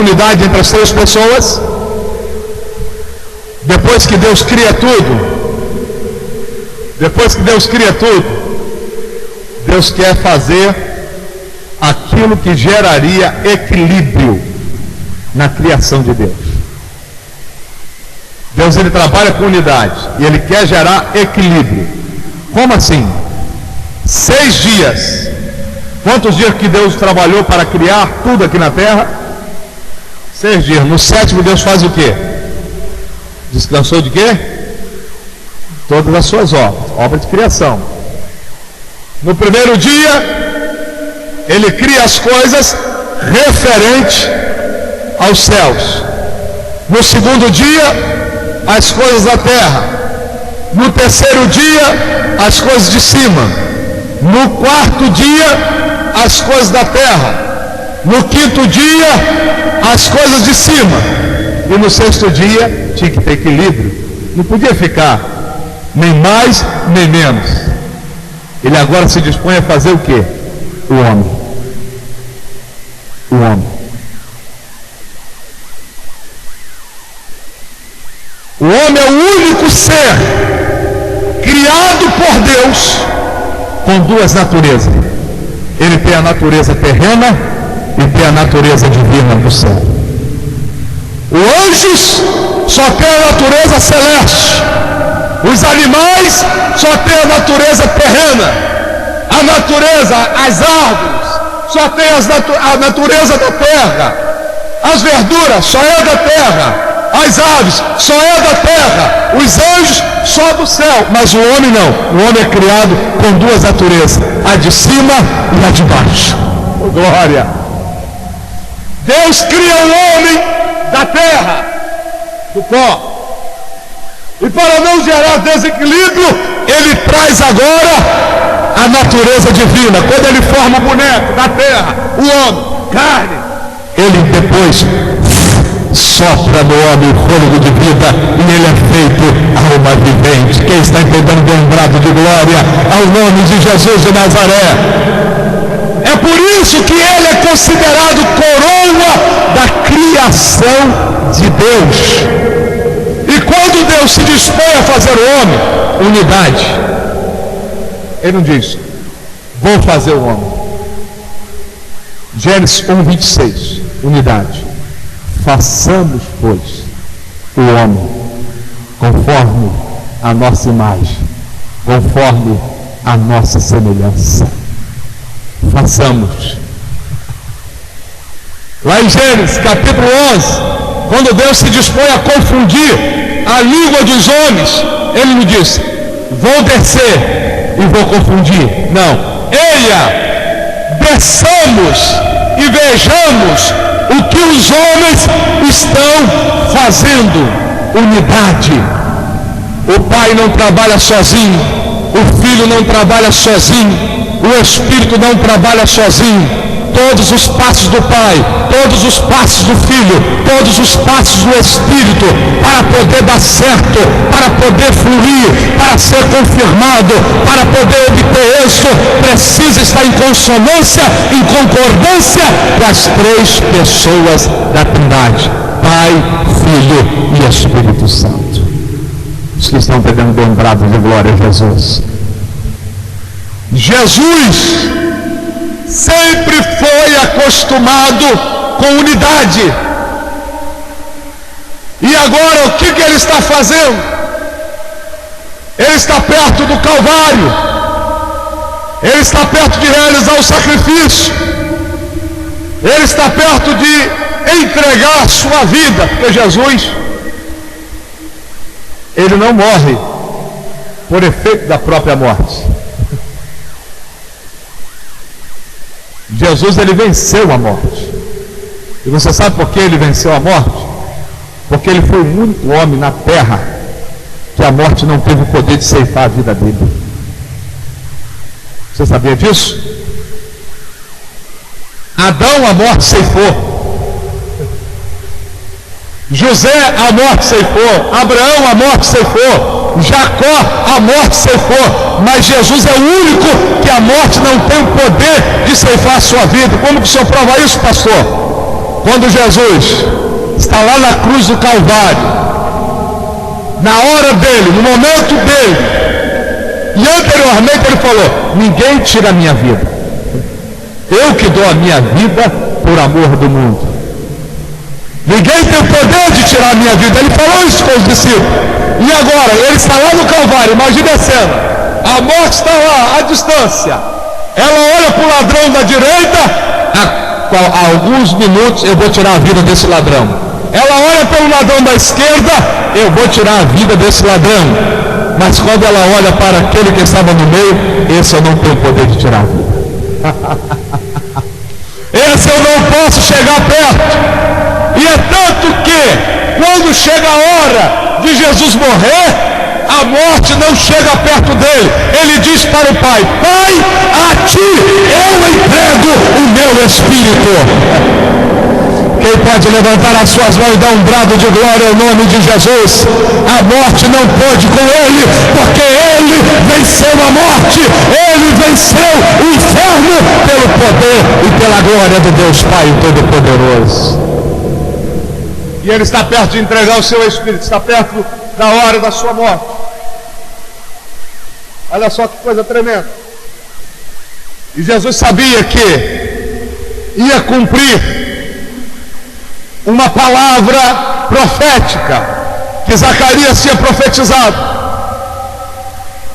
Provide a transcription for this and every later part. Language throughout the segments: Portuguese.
unidade entre as três pessoas? Depois que Deus cria tudo, Deus quer fazer aquilo que geraria equilíbrio na criação de Deus. Deus, ele trabalha com unidade e ele quer gerar equilíbrio. Como assim? 6 dias. Quantos dias que Deus trabalhou para criar tudo aqui na terra? 6 dias. No 7º Deus faz o quê? Descansou de quê? Todas as suas obras de criação. No primeiro dia, ele cria as coisas referente aos céus. No segundo dia, as coisas da terra. No terceiro dia, as coisas de cima. No 4º dia, as coisas da terra. No 5º dia, as coisas de cima. E no 6º dia, tinha que ter equilíbrio. Não podia ficar nem mais, nem menos. Ele agora se dispõe a fazer o quê? O homem. O homem. O homem é o único ser criado por Deus com 2 naturezas. Ele tem a natureza terrena e tem a natureza divina do céu. Os anjos só têm a natureza celeste. Os animais só têm a natureza terrena. A natureza, as árvores, só tem a natureza da terra. As verduras só é da terra. As aves só é da terra. Os anjos só do céu. Mas o homem não. O homem é criado com 2 naturezas, a de cima e a de baixo. Oh, glória! Deus cria o homem da terra, do pó. E para não gerar desequilíbrio, ele traz agora a natureza divina. Quando ele forma o boneco da terra, o homem, carne, ele depois sopra no homem o fôlego de vida e ele é feito alma vivente. Quem está entendendo, bem lembrado de glória ao nome de Jesus de Nazaré. É por isso que ele é considerado coroa da criação de Deus. E quando Deus se dispõe a fazer o homem, unidade, ele não diz, vou fazer o homem. Gênesis 1:26, unidade. Façamos, pois, o homem conforme a nossa imagem, conforme a nossa semelhança. Façamos. Lá em Gênesis capítulo 11, quando Deus se dispõe a confundir a língua dos homens, ele não disse, vou descer e vou confundir. Não. Eia, desçamos e vejamos o que os homens estão fazendo. Unidade. O pai não trabalha sozinho, o filho não trabalha sozinho, o Espírito não trabalha sozinho. Todos os passos do Pai, todos os passos do Filho, todos os passos do Espírito, para poder dar certo, para poder fluir, para ser confirmado, para poder obter êxito, precisa estar em consonância, em concordância com as 3 pessoas da Trindade: Pai, Filho e Espírito Santo. Os que estão pegando bem lembrados de glória a Jesus. Jesus sempre foi acostumado com unidade. E agora o que ele está fazendo? Ele está perto do Calvário. Ele está perto de realizar o sacrifício. Ele está perto de entregar a sua vida. Porque Jesus, ele não morre por efeito da própria morte. Jesus, ele venceu a morte. E você sabe por que ele venceu a morte? Porque ele foi o único homem na terra que a morte não teve o poder de ceifar a vida dele. Você sabia disso? Adão, a morte ceifou. José, a morte ceifou. Abraão, a morte ceifou. Jacó, a morte ceifou. Mas Jesus é o único que a morte não tem o poder de ceifar a sua vida. Como que o senhor prova isso, pastor? quando Jesus está lá na cruz do Calvário, na hora dele, no momento dele, e anteriormente ele falou: ninguém tira a minha vida, eu que dou a minha vida por amor do mundo. Ninguém tem o poder de tirar a minha vida. Ele falou isso com os discípulos. E agora, ele está lá no Calvário, imagine a cena. A morte está lá, à distância. Ela olha para o ladrão da direita: há alguns minutos eu vou tirar a vida desse ladrão. Ela olha para o ladrão da esquerda: eu vou tirar a vida desse ladrão. Mas quando ela olha para aquele que estava no meio, esse eu não tenho o poder de tirar a vida. Esse eu não posso chegar perto. E é tanto que, quando chega a hora de Jesus morrer, a morte não chega perto dele. Ele diz para o Pai: Pai, a ti eu entrego o meu espírito. Quem pode levantar as suas mãos e dar um brado de glória ao nome de Jesus? A morte não pode com ele, porque ele venceu a morte, ele venceu o inferno pelo poder e pela glória do Deus Pai Todo-Poderoso. E ele está perto de entregar o seu espírito, está perto da hora da sua morte. Olha só que coisa tremenda. E Jesus sabia que ia cumprir uma palavra profética que Zacarias tinha profetizado.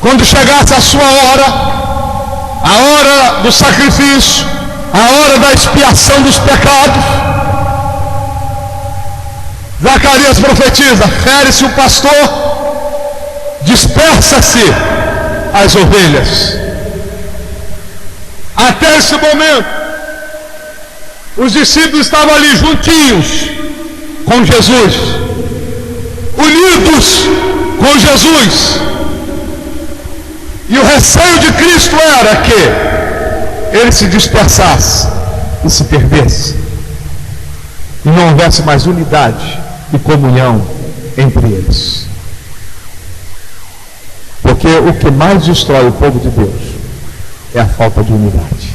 Quando chegasse a sua hora, a hora do sacrifício, a hora da expiação dos pecados, Zacarias profetiza: fere-se o pastor, dispersa-se as ovelhas. Até esse momento, os discípulos estavam ali juntinhos com Jesus, unidos com Jesus. E o receio de Cristo era que ele se dispersasse e se perdesse, e não houvesse mais unidade e comunhão entre eles. Porque o que mais destrói o povo de Deus é a falta de unidade,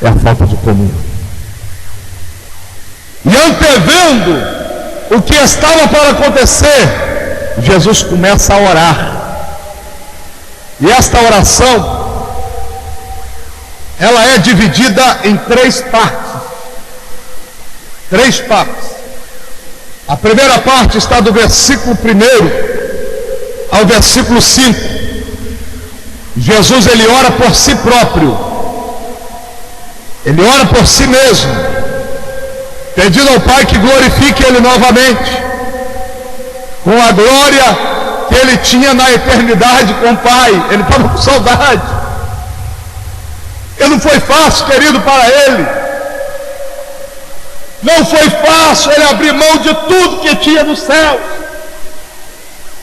é a falta de comunhão. E antevendo o que estava para acontecer, Jesus começa a orar. E esta oração, ela é dividida em três partes. Três partes. A primeira parte está do versículo 1 ao versículo 5. Jesus, ele ora por si próprio. Ele ora por si mesmo, pedindo ao Pai que glorifique ele novamente, com a glória que ele tinha na eternidade com o Pai. Ele estava com saudade. E não foi fácil, querido, para ele. Não foi fácil ele abrir mão de tudo que tinha no céu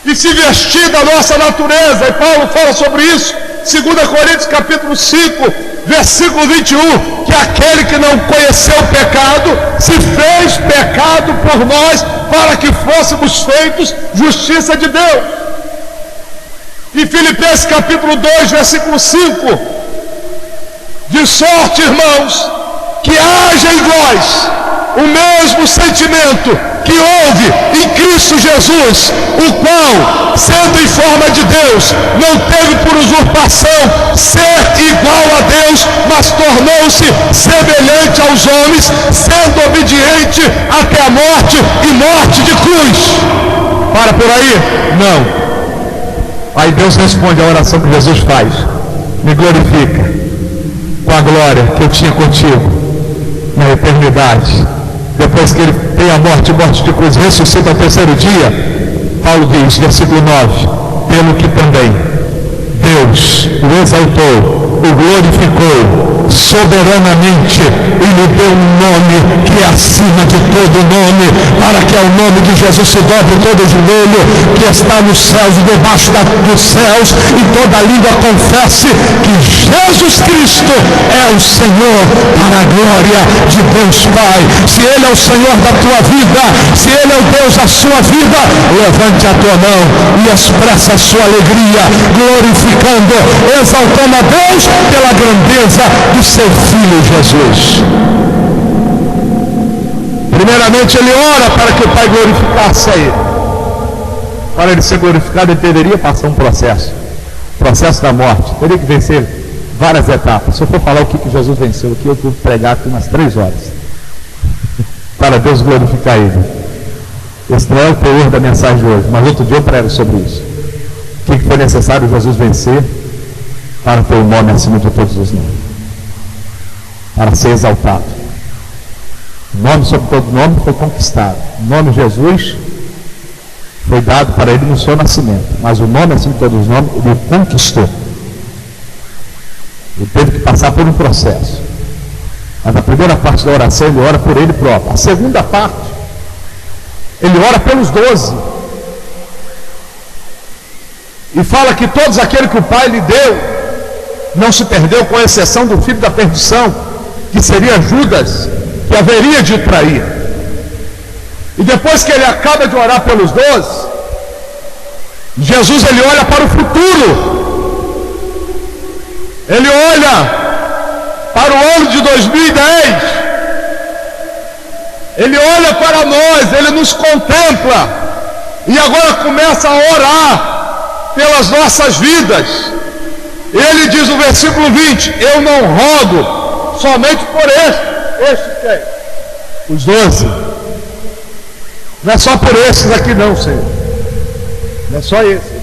e se vestir da nossa natureza. E Paulo fala sobre isso, 2 Coríntios capítulo 5, versículo 21, que aquele que não conheceu o pecado se fez pecado por nós, para que fôssemos feitos justiça de Deus. Em Filipenses capítulo 2, versículo 5, de sorte, irmãos, que haja em vós o mesmo sentimento que houve em Cristo Jesus, o qual, sendo em forma de Deus, não teve por usurpação ser igual a Deus, mas tornou-se semelhante aos homens, sendo obediente até a morte e morte de cruz. Para por aí? Não. Aí Deus responde a oração que Jesus faz: me glorifica com a glória que eu tinha contigo na eternidade. Depois que ele tem a morte de cruz, ressuscita ao terceiro dia, Paulo diz, versículo 9, pelo que também Deus o exaltou, o glorificou soberanamente e lhe deu um nome que é acima de todo nome, para que ao nome de Jesus se dobre todo o joelho que está nos céus e debaixo dos céus, e toda língua confesse que Jesus Cristo é o Senhor, para a glória de Deus Pai. Se Ele é o Senhor da tua vida, se Ele é o Deus da sua vida, levante a tua mão e expressa a sua alegria, glorificando, exaltando a Deus. Deus pela grandeza do seu Filho Jesus. Primeiramente, ele ora para que o Pai glorificasse a ele. Para ele ser glorificado, ele deveria passar um processo da morte, teria que vencer várias etapas. Se eu for falar o que Jesus venceu aqui, eu vou pregar aqui umas 3 horas para Deus glorificar ele. Esse não é o teor da mensagem de hoje, mas outro dia eu prego sobre isso. O que foi necessário Jesus vencer para ter o nome acima de todos os nomes, para ser exaltado. O nome sobre todo nome foi conquistado. O nome de Jesus foi dado para ele no seu nascimento, mas o nome acima de todos os nomes ele conquistou. Ele teve que passar por um processo. Mas a primeira parte da oração ele ora por ele próprio. A segunda parte ele ora pelos 12 e fala que todos aqueles que o Pai lhe deu não se perdeu, com exceção do filho da perdição, que seria Judas, que haveria de trair. E depois que ele acaba de orar pelos 12, Jesus ele olha para o futuro. Ele olha para o ano de 2010. Ele olha para nós, ele nos contempla e agora começa a orar pelas nossas vidas. Ele diz no versículo 20: eu não rogo somente por este quem? Os 12. Não é só por esses aqui não, Senhor. Não é só esse.